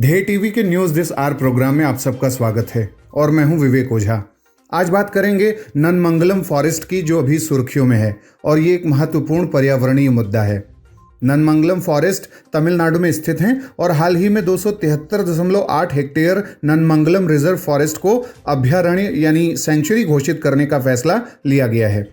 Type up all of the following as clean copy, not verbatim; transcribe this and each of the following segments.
ढे TV के news this are programme में आप सबका स्वागत है और मैं हूं विवेक ओझा। आज बात करेंगे नन्मंगलम फॉरेस्ट की, जो अभी सुर्खियों में है और ये एक महत्वपूर्ण पर्यावरणीय मुद्दा है। नन्मंगलम फॉरेस्ट तमिलनाडु में स्थित हैं और हाल ही में 273.8 हेक्टेयर नन्मंगलम रिजर्व फॉरेस्ट को अभयारण्य यानी सेंचुरी घोषित करने का फैसला लिया गया है।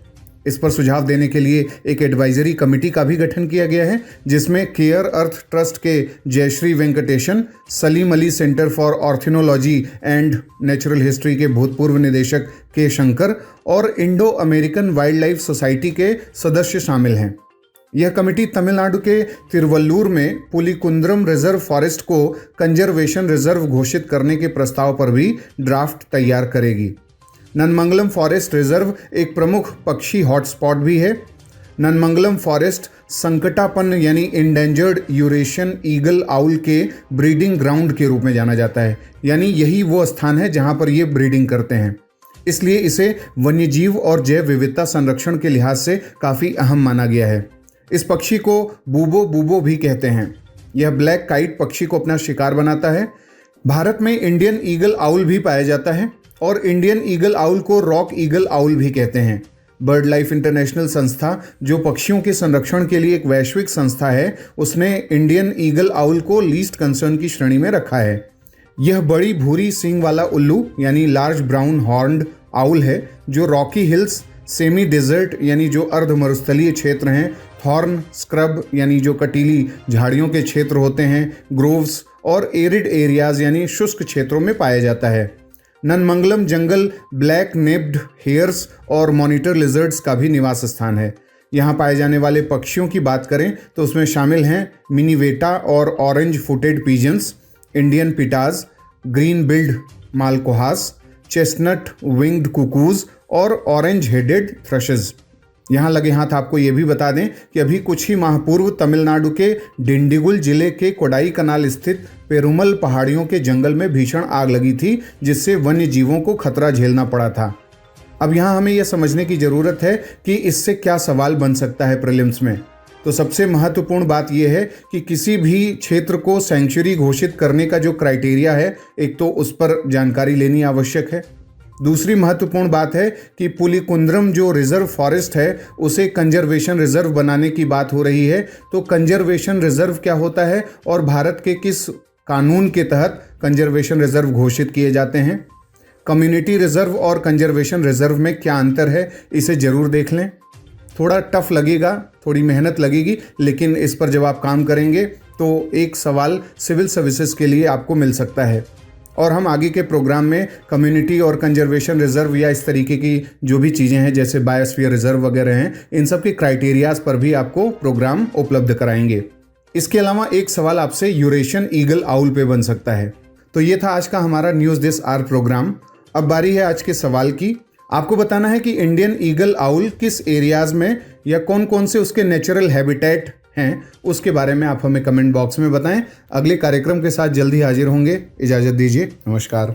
इस पर सुझाव देने के लिए एक एडवाइजरी कमेटी का भी गठन किया गया है, जिसमें केयर अर्थ ट्रस्ट के Jayashree Venkatesan, Salim Ali centre for ornithology and natural history के भूतपूर्व निदेशक के शंकर और Indo American wildlife society के सदस्य शामिल हैं। यह कमेटी तमिलनाडु के तिरुवल्लूर में पुलिकुंद्रम रिजर्व फॉरेस्ट को कंजर्वेशन रिजर्व घोषित करने के प्रस्ताव पर भी ड्राफ्ट तैयार करेगी। नन्मंगलम फॉरेस्ट रिजर्व एक प्रमुख पक्षी हॉटस्पॉट भी है। नन्मंगलम फॉरेस्ट संकटापन्न यानी इंडेंजर्ड यूरेशियन ईगल आउल के ब्रीडिंग ग्राउंड के रूप में जाना जाता है, यानी यही वो स्थान है जहां पर ये ब्रीडिंग करते हैं। इसलिए इसे वन्यजीव और जैव विविधता संरक्षण के लिहाज से काफ़ी अहम माना गया है। इस पक्षी को बूबो बूबो भी कहते हैं। यह ब्लैक काइट पक्षी को अपना शिकार बनाता है। भारत में इंडियन ईगल आउल भी पाया जाता है और इंडियन ईगल आउल को रॉक ईगल आउल भी कहते हैं। बर्ड लाइफ इंटरनेशनल संस्था, जो पक्षियों के संरक्षण के लिए एक वैश्विक संस्था है, उसने इंडियन ईगल आउल को लीस्ट कंसर्न की श्रेणी में रखा है। यह बड़ी भूरी सींग वाला उल्लू यानी लार्ज ब्राउन हॉर्न्ड आउल है, जो रॉकी हिल्स, सेमी डेजर्ट यानी जो अर्ध मरुस्थलीय क्षेत्र हैं, थॉर्न स्क्रब यानी जो कटीली झाड़ियों के क्षेत्र होते हैं, ग्रोव्स और एरिड एरियाज यानी शुष्क क्षेत्रों में पाया जाता है। नन्मंगलम जंगल ब्लैक नेप्ड हेयर्स और मॉनिटर लिजर्ड्स का भी निवास स्थान है। यहाँ पाए जाने वाले पक्षियों की बात करें तो उसमें शामिल हैं मिनीवेटा और orange footed pigeons, Indian pittas, green billed malkohas, chestnut winged cuckoos और ऑरेंज हेडेड थ्रशेस। यहाँ लगे हाथ आपको ये भी बता दें कि अभी कुछ ही माह पूर्व तमिलनाडु के डिंडिगुल जिले के कोडाई कनाल स्थित पेरुमल पहाड़ियों के जंगल में भीषण आग लगी थी, जिससे वन्य जीवों को खतरा झेलना पड़ा था। अब यहाँ हमें यह समझने की ज़रूरत है कि इससे क्या सवाल बन सकता है प्रीलिम्स में। तो सबसे महत्वपूर्ण बात यह है कि किसी भी क्षेत्र को सेंचुरी घोषित करने का जो क्राइटेरिया है, एक तो उस पर जानकारी लेनी आवश्यक है। दूसरी महत्वपूर्ण बात है कि पुलिकुंद्रम जो रिजर्व फॉरेस्ट है, उसे कंजर्वेशन रिजर्व बनाने की बात हो रही है। तो कंजर्वेशन रिजर्व क्या होता है और भारत के किस कानून के तहत कंजर्वेशन रिजर्व घोषित किए जाते हैं? कम्युनिटी रिजर्व और कंजर्वेशन रिजर्व में क्या अंतर है, इसे ज़रूर देख लें। थोड़ा टफ लगेगा, थोड़ी मेहनत लगेगी, लेकिन इस पर जब आप काम करेंगे तो एक सवाल सिविल सर्विसेज के लिए आपको मिल सकता है। और हम आगे के प्रोग्राम में कम्युनिटी और कंजर्वेशन रिजर्व या इस तरीके की जो भी चीज़ें हैं, जैसे बायोस्फीयर रिजर्व वगैरह हैं, इन सब के क्राइटेरियाज पर भी आपको प्रोग्राम उपलब्ध कराएंगे। इसके अलावा एक सवाल आपसे यूरेशियन ईगल आउल पे बन सकता है। तो ये था आज का हमारा न्यूज़ दिस आर प्रोग्राम। अब बारी है आज के सवाल की। आपको बताना है कि इंडियन ईगल आउल किस एरियाज में या कौन कौन से उसके नेचुरल हैबिटेट हैं, उसके बारे में आप हमें कमेंट बॉक्स में बताएं। अगले कार्यक्रम के साथ जल्दी हाजिर होंगे। इजाज़त दीजिए, नमस्कार।